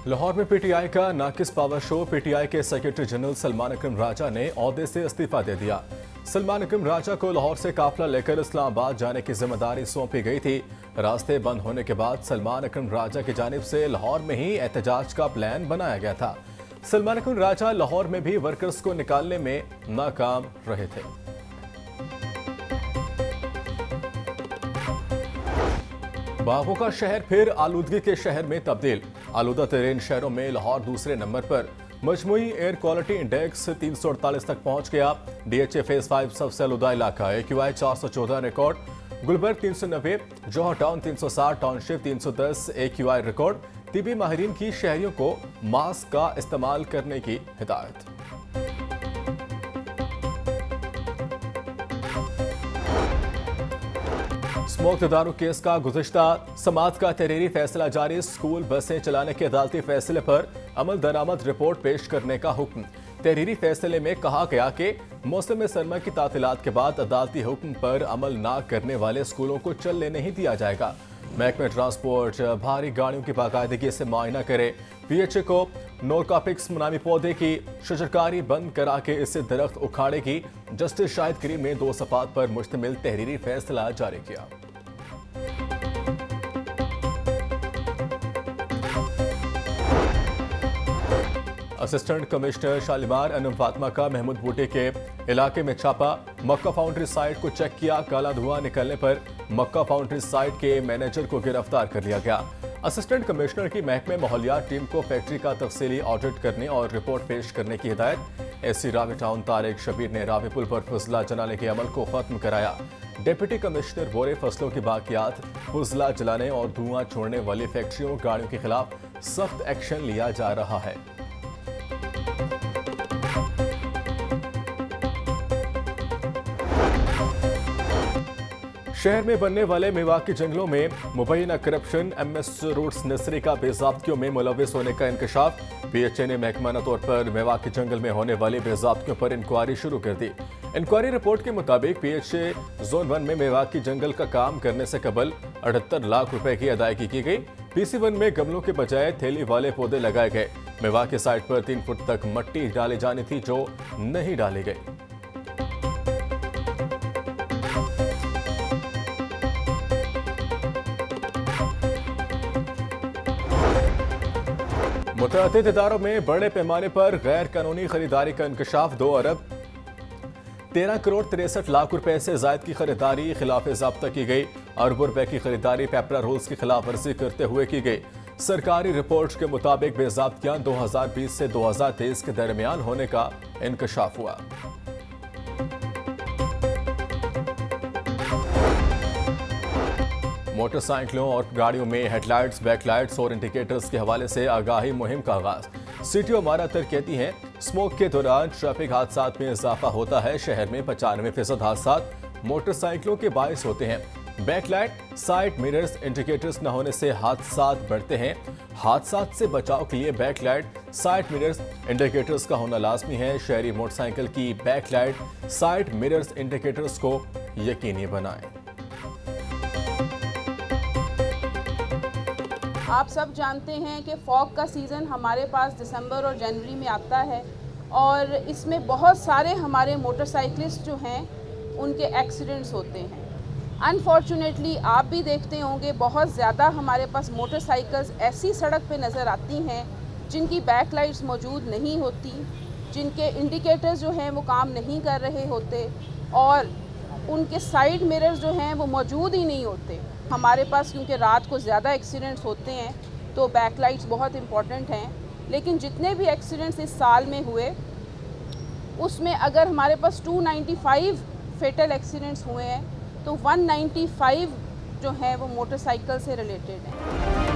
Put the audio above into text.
लाहौर में पीटीआई का नाकिस power show. PTI के सेक्रेटरी जनरल सलमान अकरम राजा ने ओहदे से इस्तीफा दे दिया। सलमान अकरम राजा को लाहौर से काफिला लेकर इस्लामाबाद जाने की जिम्मेदारी सौंपी गई थी। रास्ते बंद होने के बाद सलमान अकरम राजा की जानिब से लाहौर में ही एहतजाज का प्लान बनाया गया था। सलमान अकरम राजा लाहौर में भी वर्कर्स को निकालने में नाकाम रहे थे। बागों का शहर फिर आलूदगी के शहर में तब्दील। आलूदा तरीन शहरों में लाहौर दूसरे नंबर पर। मजमूई एयर क्वालिटी इंडेक्स 348 तक पहुंच गया। डीएचए फेज 5 सबसे आलूदा इलाका। AQI 414 record. Gulberg 390, Johar town 360, township 310 AQI record. तिबी माहिरीन की शहरियों को मास्क का इस्तेमाल करने की हिदायत। स्मोक दारू केस का गुज़िश्ता समात का तहरीरी फैसला जारी। स्कूल बसें चलाने के अदालती फैसले पर अमल दरामद रिपोर्ट पेश करने का हुक्म। तहरीरी फैसले में कहा गया कि मौसम सरमा की तातीलात के बाद अदालती हुक्म पर अमल न करने वाले स्कूलों को चलने नहीं दिया जाएगा। महकमा ट्रांसपोर्ट भारी गाड़ियों की बाकायदगी से मुआयना करे। PHA को नोरकापिक्स नामी पौधे की शजरकारी बंद करा के इससे दरख्त उखाड़ेगी। जस्टिस शाहिद करीम ने 2 सफ़ात पर मुश्तमिल तहरीरी फैसला जारी किया। असिस्टेंट कमिश्नर शालीमार अनम फातिमा का महमूद बूटे के इलाके में छापा। मक्का फाउंड्री साइट को चेक किया। काला धुआं निकलने पर मक्का फाउंड्री साइट के मैनेजर को गिरफ्तार कर लिया गया। असिस्टेंट कमिश्नर की महकमे माहौलियात टीम को फैक्ट्री का तफसीली ऑडिट करने और रिपोर्ट पेश करने की हिदायत। SC रावी टाउन तारिक शबीर ने रावी पुल पर फुजला जलाने के अमल को खत्म कराया। डिप्टी कमिश्नर बोरे फसलों की बाकियात, फुजला जलाने और धुआं छोड़ने वाली फैक्ट्रियों गाड़ियों के खिलाफ सख्त एक्शन लिया जा रहा है। शहर में बनने वाले मेवाकी जंगलों में मुबैना करप्शन। MS रूट्स नर्सरी का बेज़ाब्तियों में मुलविस होने का इंकशाफ। PHA ने महकमाना तौर पर मेवाकी जंगल में होने वाली बेज़ाब्तियों पर इंक्वायरी शुरू कर दी। इंक्वायरी रिपोर्ट के मुताबिक PHA जोन 1 में मेवाकी जंगल का काम करने से कबल 78 लाख रुपए की अदायगी की गई। PC1 में गमलों के बजाय थैली वाले पौधे लगाए गए। मेवाकी साइट पर 3 फुट तक मट्टी डाली जानी थी जो नहीं डाली गई। मुतअद्दिद इदारों में बड़े पैमाने पर गैर कानूनी खरीदारी का इंकशाफ। 2 अरब 13 करोड़ 63 लाख रुपए से जायद की खरीदारी खिलाफ ज़ाब्ता की गई। अरबों रुपए की खरीदारी पेपरा रूल्स की खिलाफ वर्जी करते हुए की गई। सरकारी रिपोर्ट के मुताबिक बेज़ाब्तियां 2020 से 2023 के दरमियान होने का इंकशाफ हुआ। मोटरसाइकिलों और गाड़ियों में हेडलाइट्स, बैकलाइट्स और इंडिकेटर्स के हवाले से आगाही मुहिम का आगाज। CTO मारातर कहती हैं स्मोक के दौरान ट्रैफिक हादसात में इजाफा होता है। शहर में 95% हादसात मोटरसाइकिलों के बायस होते हैं। बैकलाइट, साइड मिरर्स, इंडिकेटर्स न होने से हादसात बढ़ते हैं। हादसात से बचाव के लिए बैकलाइट, साइड मिरर्स, इंडिकेटर्स का होना लाजमी है। शहरी मोटरसाइकिल की बैकलाइट, साइड मिरर्स, इंडिकेटर्स को यकीनी बनाएं। आप सब जानते हैं कि फॉग का सीज़न हमारे पास दिसंबर और जनवरी में आता है और इसमें बहुत सारे हमारे मोटरसाइकिलिस्ट जो हैं उनके एक्सीडेंट्स होते हैं। अनफॉर्चुनेटली आप भी देखते होंगे बहुत ज़्यादा हमारे पास मोटरसाइकिल्स ऐसी सड़क पे नज़र आती हैं जिनकी बैक लाइट्स मौजूद नहीं होती, जिनके इंडिकेटर्स जो हैं वो काम नहीं कर रहे होते और उनके साइड मिरर्स जो हैं वो मौजूद ही नहीं होते। हमारे पास क्योंकि रात को ज़्यादा एक्सीडेंट्स होते हैं तो बैकलाइट्स बहुत इम्पॉर्टेंट हैं। लेकिन जितने भी एक्सीडेंट्स इस साल में हुए उसमें अगर हमारे पास 295 फेटल एक्सीडेंट्स हुए हैं तो 195 जो हैं वो मोटरसाइकिल से रिलेटेड हैं।